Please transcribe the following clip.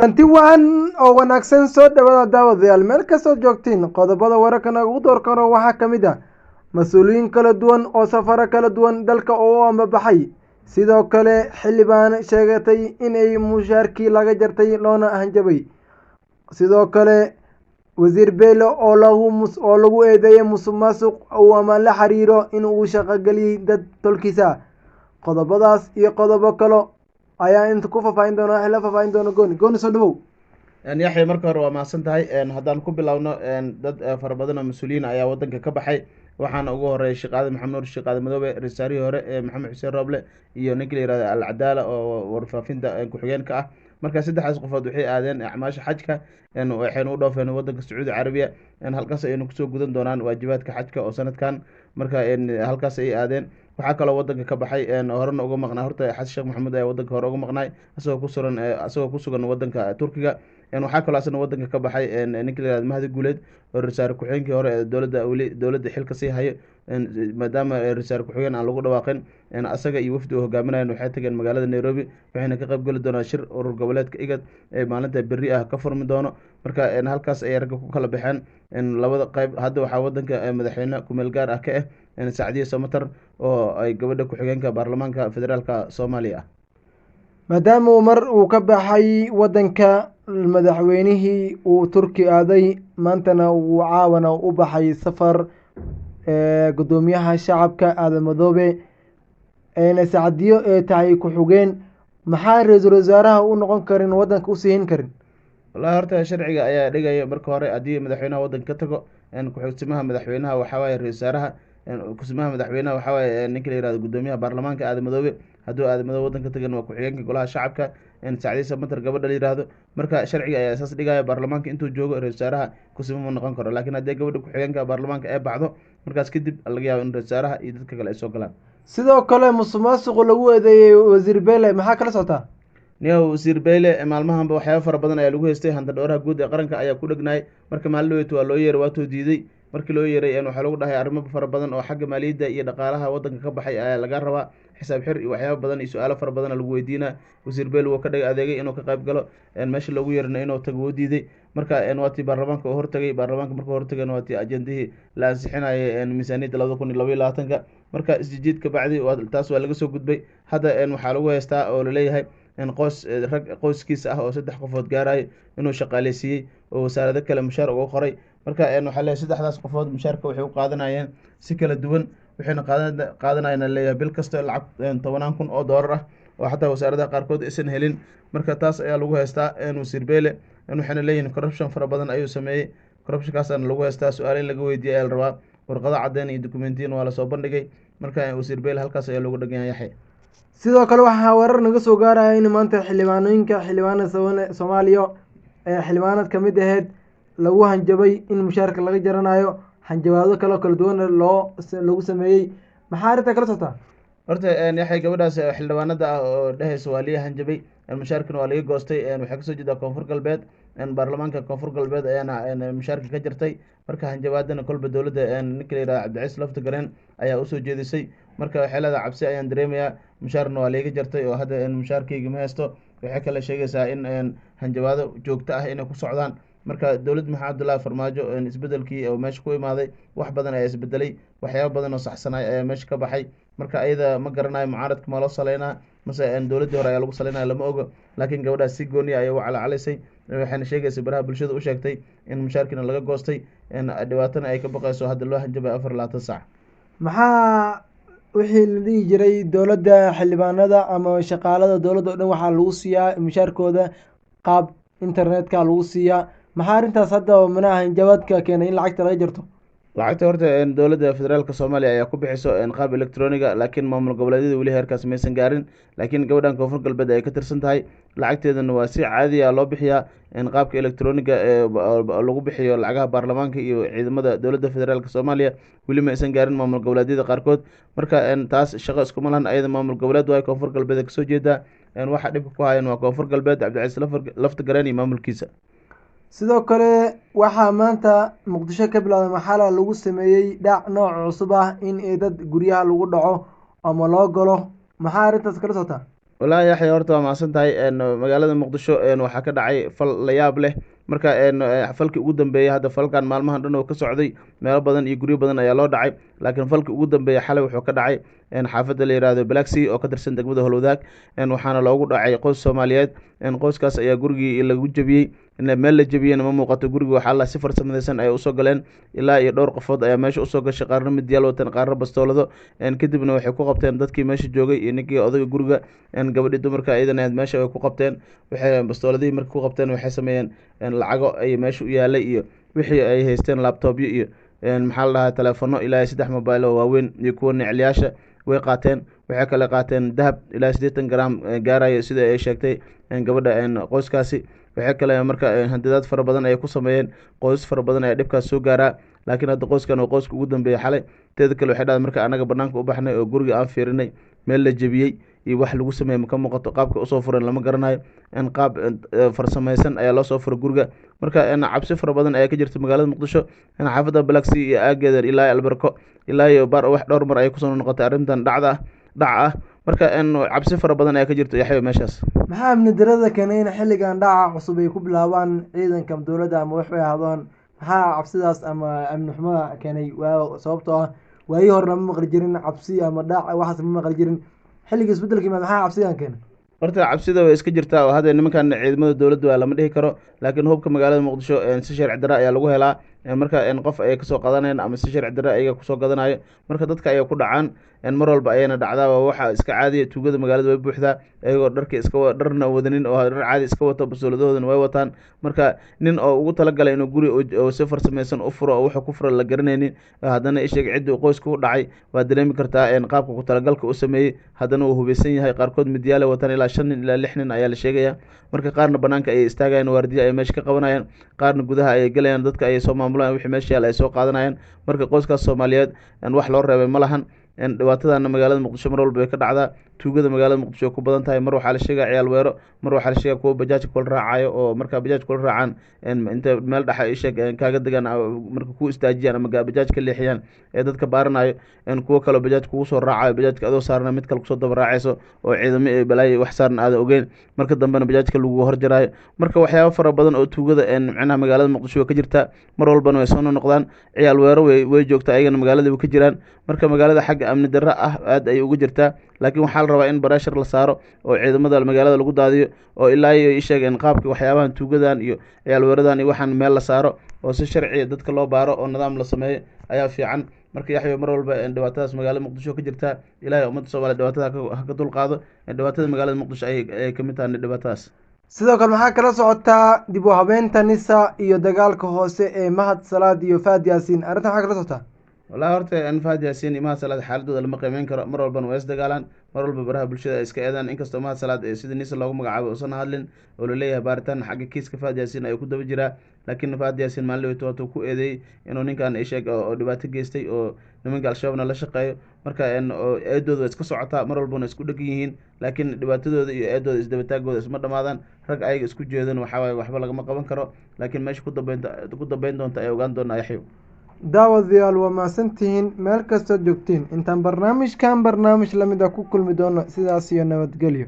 Hanti waan oo wanaagsan soo dhawaada daawadayaal meel kastoo joogtiin qodobada wararkana ugu door karo waxaa ka mid ah mas-uuliyiin kala duwan oo safaro kala duwan dalka oo ambabaxay sidoo kale xildhibaan sheegatay inay mushaarkii laga jartay loona hanjabay sidoo kale wasiir beelo oo lagu eedeeyay musuqmaasuq uu ama la xiriiro in uu shaqogeliyay dad tolkiisa qodobadaas iyo qodobo kale ayaa inta ku faahfaahin doona la faahfaahin doona gooni soo dhawow yaxya marka hore waa mahadsan tahay haddaan ku bilowno dad fara badan oo mas-uuliyiin ayaa wadanka ka baxay waxaana ugu horeeyay sheekh aadan maxamed nuur sheekh aadan madoobe rasaarihii hore maxamed xuseen rooble iyo ninka la yihahdo alcadaala oo warfaafinta ku-xigeenka ah marka saddexdaas qofood waxay aadeen acmaasha xajka waxayna u dhoofeen wadanka sacuudi carabiya halkaas ayayna kusoo gudan doonaan waajibaadka xajka oo sanadkan marka halkaas ay aadeen waxaa kaloo wadanka ka baxay horena uga maqnaa horta xasan sheekh maxamuud ayaa wadanka hore uga maqnaay asagoo kusugan wadanka turkiga waxaa kaloo asna wadanka ka baxay ninka la yihahdo mahdi guuleed oo rasaare ku-xigeenkii hore ee dowladda xilka sii hayo maadaama rasaare ku-xigeen aan lagu dhawaaqin asaga iyo wafdi u hogaaminayan waxay tageen magaalada nairobi waxayna ka qayb geli doonaan shir urur goboleedka igad ee maalinta berri ah ka furmi doono marka halkaas ayay ragga ku kala baxeen labada qayb hadda waxaa wadanka madaxweyne kumeel gaar ah ka ah sacdiye samatar oo ay gabadha ku-xigeenka baarlamaanka federaalka soomaaliya ah maadaama uu ka baxay wadanka madaxweynihii uu turki aaday maantana uu caawana u baxay safar gudoomiyaha shacabka aadan madoobe sacdiyo ee tahay ku-xigeen maxaa ra-iisul wasaaraha u noqon karin wadanka usihin karin wallahi horta sharciga ayaa dhigaya marka hore haddii madaxweynaha wadanka ka tago ku-xigsimaha madaxweynaha waxawaaye ra-isul wasaaraha kusimaha madaxweynaha waxawaaye ninka la yihahdo gudoomiyaha baarlamaanka aadan madoobe hadduu aadan madoobe wadanka tagan waa ku-xigeenka golaha shacabka sacdiye samatar gabadha la yihahdo marka sharciga ayaa saas dhigaya baarlamaanka intuu joogo ra-isul wasaaraha kusima ma noqon karo laakiin haddii gabadha ku-xigeenka baarlamaanka ee baxdo markaas kadib laga yaabo in ra-isul wasaaraha iyo dadka kale ay soo galaan sidoo kale musuqmaasuqu lagu eedeeyey wasiir beele maxaa kala socotaa niyo wasiir beyle maalmahanba waxyaaba fara badan ayaa lagu haystay hanta dhowraha guud ee qaranka ayaa ku dhegnaayay marka maalin dhaweyd waa loo yeeray waatuu diiday markii loo yeeray waxaa lagu dhahay arrimo fara badan oo xagga maaliyadda iyo dhaqaalaha wadanka ka baxay ayaa laga rabaa xisaab xir iyo waxyaaba badan iyo su-aalo fara badana lagu weydiinaa wasiir beyle wuu ka dhig adeegay inuu ka qayb galo meesha loogu yeerana inuu tago wuu diiday marka waatii baarlamaanka oo hortagay baarlamaanka markuu hortagana waatii ajendihii la ansixinayay miisaaniyadda 2022 marka isjijiid ka bacdi taas waa laga soo gudbay hadda waxaa lagu haystaa oo laleeyahay rag qoyskiisa ah oo 3 qofood gaarayo inuu shaqaaleysiiyey oo wasaarado kale mushaar uga qoray marka waxaa leeyahay saddexdaas qofood mushaarka waxay u qaadanayeen si kala duwan waxayna qaadanayeen leeyahay bil kasta lacag 10,000 oo doolar ah oo xataa wasaaradaha qaarkood aysan helin marka taas ayaa lagu haystaa wasiir beyle waxayna leeyihiin corruption fara badan ayuu sameeyey corruptionkaasna lagu haystaa su-aal in laga weydiiyay ayaa la rabaa warqado caddeyn iyo dokumentiyin waa lasoo bandhigay marka wasiir beyle halkaas ayaa loogu dhagan yahay sidoo kale waxaa warar naga soo gaaraya in maanta xildhibaanada soomaaliya xildhibaanad ka mid aheyd lagu hanjabay in mushaarka laga jaranayo hanjabaado kale kala duwan lagu sameeyey maxaa arrinta kala socotaa horta yaxay gabadhaas xildhibaanada ah oo dhehaysa waa liya hanjabay mushaarkana waa laga goostay waxay kasoo jeedaa koonfur galbeed baarlamaanka koonfur galbeed ayaana mushaarka ka jartay marka hanjabaadana kolba dowladda ninka la yihahdo cabdiciis lafta gareen ayaa usoo jeedisay marka waxay leedahay cabsi ayaan dareemayaa mushaarna waa layga jartay oo hadda mushaarkayga ma haysto waxay kale sheegaysaa in hanjabaado joogto ah inay ku socdaan marka dowlad maxamed cabdullaahi farmaajo isbedelkii oo meesha ku imaaday wax badan ayaa isbedelay waxyaaba badan oo saxsanay ayaa meesha ka baxay marka ayada ma garanayo mucaaradka maa loo saleynaa mase dowladdii hore ayaa lagu saleynaya lama ogo laakiin gabadhaas si gooniya ayay u calacalaysay waxayna sheegaysay baraha bulshada u sheegtay in mushaarkiina laga goostay dhibaatana ay ka baqayso hadda loo hanjabay 24 saac maxaa wixii la dhihi jiray dowladda xildhibaanada ama shaqaalada dowladda o dhan waxaa lagu siiyaa mushaarkooda qaab internetka lagu siiyaa maxaa arrintaas hadda manaha hanjabaadka keenay in lacagta laga jarto lacagta horta dowladda federaalka soomaaliya ayaa ku bixiso qaab electroniga laakiin maamul goboleedyada weli heerkaas maysan gaarin laakiin gabadhan koonfur galbeed ay ka tirsan tahay lacagteedana waa si caadi ah loo bixiyaa qaabka electroniga lagu bixiyo lacagaha baarlamaanka iyo ciidamada dowladda federaalka soomaaliya weli ma aysan gaarin maamul goboleedyada qaarkood marka taas shaqo iskuma lahan ayada maamul goboleed waay koonfur galbeed kasoo jeedaa waxaa dhibka ku hayan waa koonfur galbeed cabdiciis lafta gareen iyo maamulkiisa sidoo kale waxaa maanta muqdisho ka bilowday maxaala lagu sameeyey dhac nooc cusub ah in dad guryaha lagu dhaco ama loo galo maxaa arrintaas kala socotaa wallaahi yaxya horta waa mahadsan tahay magaalada muqdisho waxaa ka dhacay fal la yaab leh marka falkii ugu dambeeyey hadda falkan maalmahan dhan oo ka socday meelo badan iyo guryo badan ayaa loo dhacay laakiin falkii ugu dambeeyey xalay wuxuu ka dhacay xaafadda la yihahdo Blacksea oo ka tirsan degmada Howlwadaag waxaana loogu dhacay qoys Soomaaliyeed qoyskaas ayaa gurigii lagu jabiyey meel la jabiyeyna ma muuqato guriga waxaa la si farsamadaysan ay usoo galeen ilaa iyo dhowr qofood ayaa meesha usoo gashay qaarna midyaal watan qaarna bastoolado kadibna waxay ku qabteen dadkii meesha joogay iyo ninkii odayga guriga gabadhii dumarka iyadana meesha way ku qabteen waxay bastooladihii markii ku qabteen waxay sameeyeen lacago ay meesha u yaalay iyo wixii ay haysteen laptopyo iyo maxaa la dhahaa telefono ilaa 3 mobile oo waaweyn iyo kuwa nicliyaasha way qaateen waxay kale qaateen dahab ilaa 80 gram gaarayo sida ay sheegtay gabadha qoyskaasi waxay kale marka hantidaad fara badan ay ku sameeyeen qoys fara badan ayaa dhibkaas soo gaaraa laakiin hadda qoyskan waa qoyska ugu dambeeyay xalay teeda kale waxay dhahday marka anaga banaanka u baxnay oo guriga aan fiirinay meel la jebiyey iyo wax lagu sameeyey ka muuqato qaabka usoo furan lama garanayo qaab farsamaysan ayaa loo soo furay guriga marka cabsi fara badan ayaa ka jirta magaalada muqdisho xaafadda Blacksea iyo aageeda ilaa Alberco ilaa iyo wax dhowr mar ay kusoo noqotay arrintan dhac ah marka cabsi fara badan ayaa ka jirta yaxyo meeshaas. maxaa amni darada keenay in xilligan dhaca cusub ay ku bilaabaan ciidanka dowladda ama waxay ahaadaan maxaa cabsidaas ama amni xumada keenay sababtoo ah waayii hore ma maqli jirin cabsi ama dhac waxaas ma maqli jirin xilliga isbedelkii maxaa cabsidan keenay horta cabsida way iska jirtaa oo hadda nimankan ciidamada dowladda waa lama dhihi karo laakiin hubka magaalada muqdisho si sharci darro ayaa lagu helaa marka qof ay kasoo qadanayaan ama si sharci darro ayaga kusoo gadanayo marka dadka ayay ku dhacaan mar walba ayayna dhacdaa waa waxa iska caadiya tuugada magaalada way buuxdaa iyagoo dharna wadanin oo dhar caadi iska wato basooladahoodana way wataan marka nin oo ugu talagalay inuu guri oo si farsamaysan u furo oo wuxuu ku furo la garanaynin haddana isheeg ciddii qoyska u dhacay waa dareemi kartaa qaabka ku talagalka u sameeyey haddana uu hubeysan yahay qaarkood midyaale wataan ilaa 5 nin ilaa 6 nin ayaa la sheegaya marka qaarna banaanka ayay istaagayaan waardiye ay meesha ka qabanayaan qaarna gudaha ayay galayaan dadka ayay soo maamulayaan wixii meesha yaal ay soo qaadanayaan marka qoyskaas Soomaaliyeed wax loo reebay ma lahan dhibaatadana magaalada muqdisho mar walba way ka dhacdaa tuugada magaalada muqdisho ku badan tahay mar waxaa la sheegaa ciyaal weero mar waxaa la sheegaa kuwa bajaaj kula raacayo oo marka bajaaj kula raacaan inta meel dhexa ay sheeg kaaga degan marka ku istaajiyaan ama bajaaj ka leexiyaan dadka baaranayo kuwa kale bajaaj kugu soo raacayo bajaajka adoo saarna mid kale kusoo daba raacayso oo ciidamo ay balaayo wax saaran aada ogeyn marka dambena bajaajka lagu horjaraayo marka waxyaabo fara badan oo tuugada macnaha magaalada muqdisho ka jirta mar walbana way soo noqdaan ciyaal weero way joogtaa ayagana magaalada ka jiraan marka magaalada xagga amni darro ah aad ay ugu jirtaa laakiin waxaa la rabaa in barashar la saaro oo ciidamada magaalada lagu daadiyo oo ilaa iyo ay sheegeen qaabka waxyaabahan tuugadan iyo ciyaal weeradan iyo waxaan meel la saaro oo si sharci dadka loo baaro oo nidaam la sameeyo ayaa fiican marka yaxyo mar walba dhibaatadaas magaalada muqdisho ka jirta ilaahay ummadda Soomaaliyeed dhibaatada ha ka dulqaado dhibaatada magaalada muqdisho ay ka mid tahay dhibaatadaas. sidoo kale maxaa kala socotaa dib u habeynta nisa iyo dagaalka hoose ee Mahad Salaad iyo Fahad Yaasiin arrintan maxaa kala socotaa والله horta Fahad Yaasiin iyo Mahad Salaad xaaladooda lama qiimeyn karo mar walbana way is dagaalaan mar walba baraha bulshada ay iska eedaan inkastoo Mahad Salaad sida nisa loogu magacaabo uusan hadlin oo la leeyahay baaritaan xagga kiiska Fahad Yaasiin ay ku daba jiraa laakiin Fahad Yaasiin maalin uu ku eedeeyay inuu ninkan ay sheeg oo dhibaato geystay oo nimanka al-shabaabna la shaqeeyo marka eedooda iska socotaa mar walbana isku dhagan yihiin laakiin dhibaatadooda iyo eedooda isdabataagooda isma dhamaadaan rag ayaga isku jeedan waxba lagama qaban karo laakiin meesha ku dambeyn doonta ay ogaan doonaa yaxyo daawadayaal waa mahadsantihiin meel kastoo joogtiin intaan barnaamij lamid ah ku kulmi doono sidaas iyo nabadgelyo.